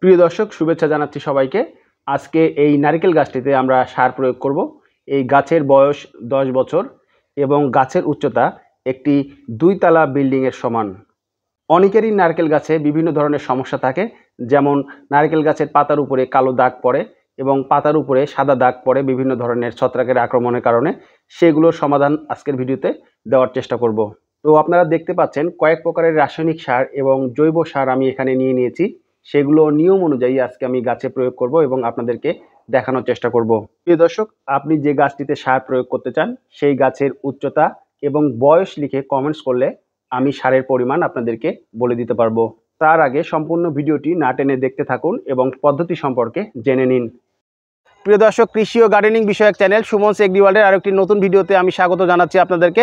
প্রিয় দর্শক, শুভেচ্ছা জানাচ্ছি সবাইকে। আজকে এই নারকেল গাছটিতে আমরা সার প্রয়োগ করব। এই গাছের বয়স 10 বছর এবং গাছের উচ্চতা একটি 2 তলা বিল্ডিংয়ের সমান। অনেকেরই নারকেল গাছে বিভিন্ন ধরনের সমস্যা থাকে, যেমন নারকেল গাছের পাতার উপরে কালো দাগ পড়ে এবং পাতার উপরে সাদা দাগ পড়ে বিভিন্ন ধরনের ছত্রাকের আক্রমণের কারণে। সেগুলোর সমাধান আজকের ভিডিওতে দেওয়ার চেষ্টা করব। তো আপনারা দেখতে পাচ্ছেন কয়েক প্রকারের রাসায়নিক সার এবং জৈব সার আমি এখানে নিয়ে নিয়েছি। সেগুলো নিয়ম অনুযায়ী আজকে আমি গাছে প্রয়োগ করব এবং আপনাদেরকে দেখানোর চেষ্টা করব। প্রিয় দর্শক, আপনি যে গাছটিতে সার প্রয়োগ করতে চান সেই গাছের উচ্চতা এবং বয়স লিখে কমেন্টস করলে আমি সারের পরিমাণ আপনাদেরকে বলে দিতে পারবো। তার আগে সম্পূর্ণ ভিডিওটি না টেনে দেখতে থাকুন এবং পদ্ধতি সম্পর্কে জেনে নিন। প্রিয় দর্শক, কৃষি ও গার্ডেনিং বিষয়ক চ্যানেল সুমনস এগ্রি ওয়ার্ল্ডের আরেকটি নতুন ভিডিওতে আমি স্বাগত জানাচ্ছি আপনাদেরকে।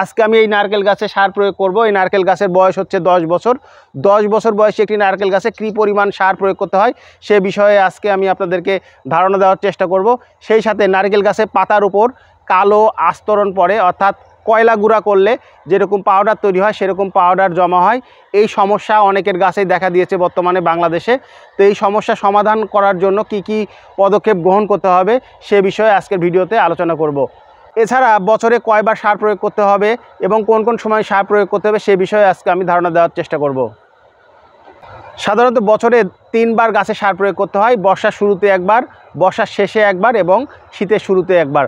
আজকে আমি এই নারকেল গাছে সার প্রয়োগ করব। এই নারকেল গাছের বয়স হচ্ছে 10 বছর। 10 বছর বয়সী একটি নারকেল গাছে কী পরিমাণ সার প্রয়োগ করতে হয় সে বিষয়ে আজকে আমি আপনাদেরকে ধারণা দেওয়ার চেষ্টা করব। সেই সাথে নারকেল গাছের পাতার উপর কালো আস্তরণ পড়ে, অর্থাৎ কয়লা গুঁড়া করলে যেরকম পাউডার তৈরি হয় সেরকম পাউডার জমা হয়। এই সমস্যা অনেকের গাছেই দেখা দিয়েছে বর্তমানে বাংলাদেশে। তো এই সমস্যা সমাধান করার জন্য কি কি পদক্ষেপ গ্রহণ করতে হবে সে বিষয়ে আজকের ভিডিওতে আলোচনা করব। এছাড়া বছরে কয়বার সার প্রয়োগ করতে হবে এবং কোন কোন সময় সার প্রয়োগ করতে হবে সে বিষয়ে আজকে আমি ধারণা দেওয়ার চেষ্টা করব। সাধারণত বছরে 3 বার গাছে সার প্রয়োগ করতে হয়। বর্ষার শুরুতে একবার, বর্ষার শেষে একবার এবং শীতের শুরুতে একবার।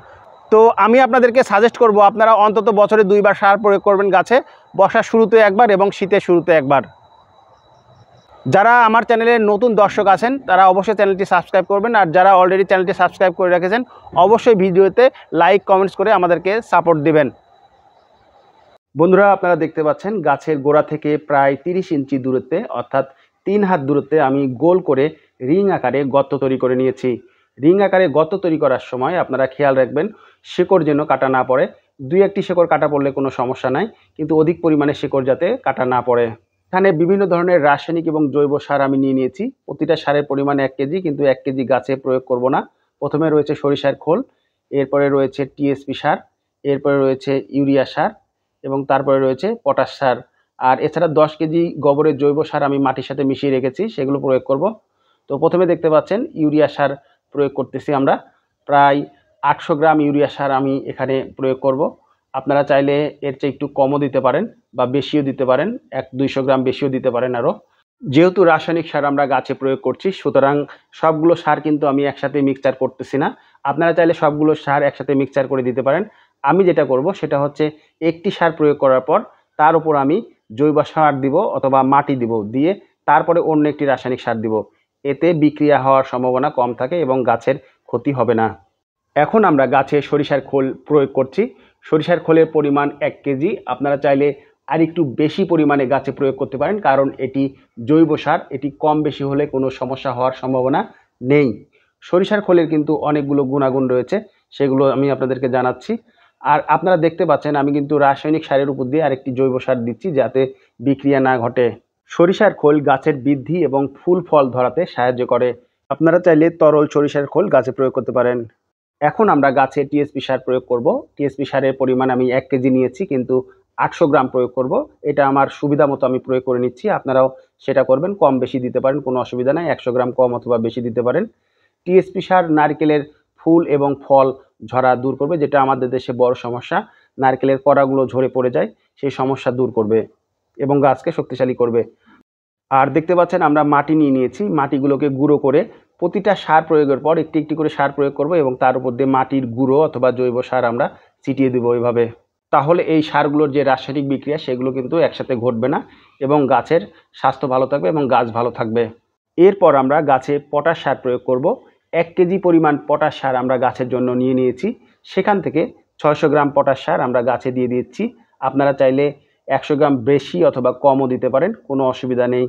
তো আমি আপনাদেরকে সাজেস্ট করব আপনারা অন্তত বছরে 2 বার সার প্রয়োগ করবেন গাছে, বর্ষার শুরুতে একবার এবং শীতের শুরুতে একবার। যারা আমার চ্যানেলের নতুন দর্শক আছেন তারা অবশ্যই চ্যানেলটি সাবস্ক্রাইব করবেন, আর যারা অলরেডি চ্যানেলটি সাবস্ক্রাইব করে রেখেছেন অবশ্যই ভিডিওতে লাইক কমেন্টস করে আমাদেরকে সাপোর্ট দিবেন। বন্ধুরা, আপনারা দেখতে পাচ্ছেন গাছের গোড়া থেকে প্রায় 30 ইঞ্চি দূরত্বে, অর্থাৎ 3 হাত দূরত্বে আমি গোল করে রিং আকারে গর্ত তৈরি করে নিয়েছি। রিং আকারে গর্ত তৈরি করার সময় আপনারা খেয়াল রাখবেন শিকড় যেন কাটা না পড়ে। 2-1টি শিকড় কাটা পড়লে কোনো সমস্যা নাই, কিন্তু অধিক পরিমাণে শিকড় যাতে কাটা না পড়ে। এখানে বিভিন্ন ধরনের রাসায়নিক এবং জৈব সার আমি নিয়ে নিয়েছি। প্রতিটা সারের পরিমাণ 1 কেজি, কিন্তু 1 কেজি গাছে প্রয়োগ করব না। প্রথমে রয়েছে সরিষার খোল, এরপরে রয়েছে টিএসপি সার, এরপরে রয়েছে ইউরিয়া সার এবং তারপরে রয়েছে পটাশ সার। আর এছাড়া 10 কেজি গোবরের জৈব সার আমি মাটির সাথে মিশিয়ে রেখেছি, সেগুলো প্রয়োগ করব। তো প্রথমে দেখতে পাচ্ছেন ইউরিয়া সার প্রয়োগ করতেছি আমরা। প্রায় 800 গ্রাম ইউরিয়া সার আমি এখানে প্রয়োগ করব। আপনারা চাইলে এর চেয়ে একটু কমও দিতে পারেন বা বেশিও দিতে পারেন, 100-200 গ্রাম বেশিও দিতে পারেন আরও। যেহেতু রাসায়নিক সার আমরা গাছে প্রয়োগ করছি, সুতরাং সবগুলো সার কিন্তু আমি একসাথে মিক্সচার করতেছি না। আপনারা চাইলে সবগুলো সার একসাথে মিক্সচার করে দিতে পারেন। আমি যেটা করব সেটা হচ্ছে একটি সার প্রয়োগ করার পর তার উপর আমি জৈব সার দিব অথবা মাটি দিব, দিয়ে তারপরে অন্য একটি রাসায়নিক সার দিব। এতে বিক্রিয়া হওয়ার সম্ভাবনা কম থাকে এবং গাছের ক্ষতি হবে না। এখন আমরা গাছে সরিষার খোল প্রয়োগ করছি। সরিষার খোলের পরিমাণ 1 কেজি। আপনারা চাইলে আর একটু বেশি পরিমাণে গাছে প্রয়োগ করতে পারেন, কারণ এটি জৈব সার, এটি কম বেশি হলে কোনো সমস্যা হওয়ার সম্ভাবনা নেই। সরিষার খোলের কিন্তু অনেকগুলো গুণাগুণ রয়েছে, সেগুলো আমি আপনাদেরকে জানাচ্ছি। আর আপনারা দেখতে পাচ্ছেন আমি কিন্তু রাসায়নিক সারের উপর দিয়ে আরেকটি জৈব সার দিচ্ছি যাতে বিক্রিয়া না ঘটে। সরিষার খোল গাছের বৃদ্ধি এবং ফুল ফল ধরাতে সাহায্য করে। আপনারা চাইলে তরল সরিষার খোল গাছে প্রয়োগ করতে পারেন। এখন আমরা গাছে টিএসপি সার প্রয়োগ করব। টিএসপি সারের পরিমাণ আমি 1 কেজি নিয়েছি, কিন্তু 800 গ্রাম প্রয়োগ করব। এটা আমার সুবিধা মতো আমি প্রয়োগ করে নিচ্ছি, আপনারাও সেটা করবেন। কম বেশি দিতে পারেন, কোনো অসুবিধা নাই। 100 গ্রাম কম অথবা বেশি দিতে পারেন। টিএসপি সার নারকেলের ফুল এবং ফল ঝরা দূর করবে, যেটা আমাদের দেশে বড় সমস্যা। নারকেলের কড়াগুলো ঝরে পড়ে যায়, সেই সমস্যা দূর করবে এবং গাছকে শক্তিশালী করবে। আর দেখতে পাচ্ছেন আমরা মাটি নিয়ে নিয়েছি। মাটিগুলোকে গুঁড়ো করে প্রতিটা সার প্রয়োগের পর একটি একটি করে সার প্রয়োগ করব এবং তার উপর দিয়ে মাটির গুঁড়ো অথবা জৈব সার আমরা ছিটিয়ে দেবো এইভাবে। তাহলে এই সারগুলোর যে রাসায়নিক বিক্রিয়া সেগুলো কিন্তু একসাথে ঘটবে না এবং গাছের স্বাস্থ্য ভালো থাকবে এবং গাছ ভালো থাকবে। এরপর আমরা গাছে পটাশ সার প্রয়োগ করব। 1 কেজি পরিমাণ পটাশ সার আমরা গাছের জন্য নিয়ে নিয়েছি। সেখান থেকে 600 গ্রাম পটাশ সার আমরা গাছে দিয়ে দিচ্ছি। আপনারা চাইলে 100 গ্রাম বেশি অথবা কমও দিতে পারেন, কোনো অসুবিধা নেই।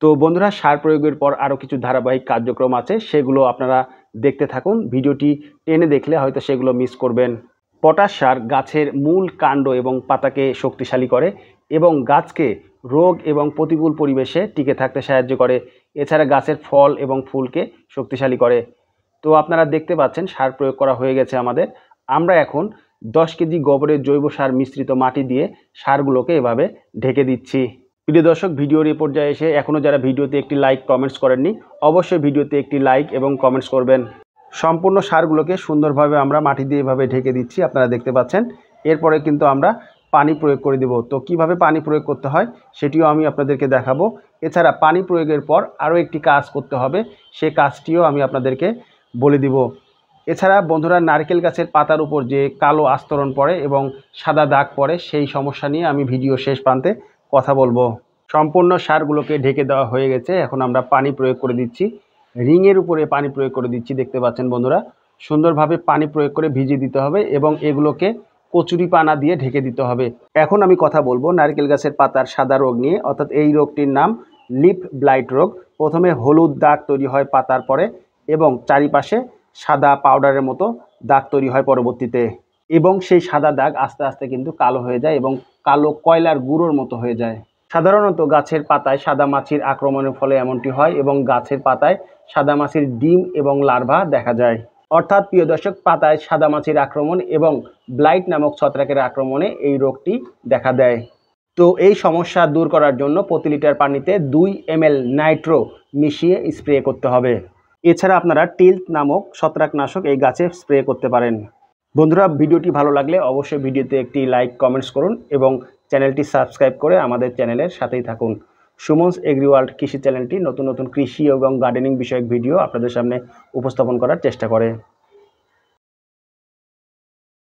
তো বন্ধুরা, সার প্রয়োগের পর আরও কিছু ধারাবাহিক কার্যক্রম আছে, সেগুলো আপনারা দেখতে থাকুন। ভিডিওটি টেনে দেখলে হয়তো সেগুলো মিস করবেন। পটাশ সার গাছের মূল, কাণ্ড এবং পাতাকে শক্তিশালী করে এবং গাছকে রোগ এবং প্রতিকূল পরিবেশে টিকে থাকতে সাহায্য করে। এছাড়া গাছের ফল এবং ফুলকে শক্তিশালী করে। তো আপনারা দেখতে পাচ্ছেন সার প্রয়োগ করা হয়ে গেছে আমাদের। আমরা এখন 10 কেজি গোবরের জৈব সার মিশ্রিত মাটি দিয়ে সারগুলোকে এভাবে ঢেকে দিচ্ছি। প্রিয় দর্শক, ভিডিওর এই পর্যায়ে এসে এখনও যারা ভিডিওতে একটি লাইক কমেন্টস করেননি, অবশ্যই ভিডিওতে একটি লাইক এবং কমেন্টস করবেন। সম্পূর্ণ সারগুলোকে সুন্দরভাবে আমরা মাটি দিয়ে এভাবে ঢেকে দিচ্ছি, আপনারা দেখতে পাচ্ছেন। এরপরে কিন্তু আমরা পানি প্রয়োগ করে দেব। তো কিভাবে পানি প্রয়োগ করতে হয় সেটিও আমি আপনাদেরকে দেখাবো। এছাড়া পানি প্রয়োগের পর আরও একটি কাজ করতে হবে, সে কাজটিও আমি আপনাদেরকে বলে দিব। এছাড়া বন্ধুরা, নারকেল গাছের পাতার উপর যে কালো আস্তরণ পড়ে এবং সাদা দাগ পড়ে, সেই সমস্যা নিয়ে আমি ভিডিও শেষ প্রান্তে কথা বলবো। সম্পূর্ণ সারগুলোকে ঢেকে দেওয়া হয়ে গেছে, এখন আমরা পানি প্রয়োগ করে দিচ্ছি। রিংয়ের উপরে পানি প্রয়োগ করে দিচ্ছি, দেখতে পাচ্ছেন বন্ধুরা। সুন্দরভাবে পানি প্রয়োগ করে ভিজিয়ে দিতে হবে এবং এগুলোকে কচুরি পানা দিয়ে ঢেকে দিতে হবে। এখন আমি কথা বলবো নারকেল গাছের পাতার সাদা রোগ নিয়ে, অর্থাৎ এই রোগটির নাম লিফ ব্লাইট রোগ। প্রথমে হলুদ দাগ তৈরি হয় পাতার পরে এবং চারিপাশে সাদা পাউডারের মতো দাগ তৈরি হয় পরবর্তীতে, এবং সেই সাদা দাগ আস্তে আস্তে কিন্তু কালো হয়ে যায় এবং কালো কয়লার গুঁড়োর মতো হয়ে যায়। সাধারণত গাছের পাতায় সাদা মাছির আক্রমণের ফলে এমনটি হয় এবং গাছের পাতায় সাদা মাছির ডিম এবং লার্ভা দেখা যায়। অর্থাৎ প্রিয় দর্শক, পাতায় সাদা মাছির আক্রমণ এবং ব্লাইট নামক ছত্রাকের আক্রমণে এই রোগটি দেখা দেয়। তো এই সমস্যা দূর করার জন্য প্রতি লিটার পানিতে 2 ml নাইট্রো মিশিয়ে স্প্রে করতে হবে। এছাড়া আপনারা টিল্ট নামক ছত্রাকনাশক এই গাছে স্প্রে করতে পারেন। বন্ধুরা, ভিডিওটি ভালো লাগলে অবশ্যই ভিডিওতে একটি লাইক কমেন্টস করুন এবং চ্যানেলটি সাবস্ক্রাইব করে আমাদের চ্যানেলের সাথেই থাকুন। সুমনস এগ্রি ওয়ার্ল্ড কৃষি চ্যানেলটি নতুন নতুন কৃষি এবং গার্ডেনিং বিষয়ক ভিডিও আপনাদের সামনে উপস্থাপন করার চেষ্টা করে।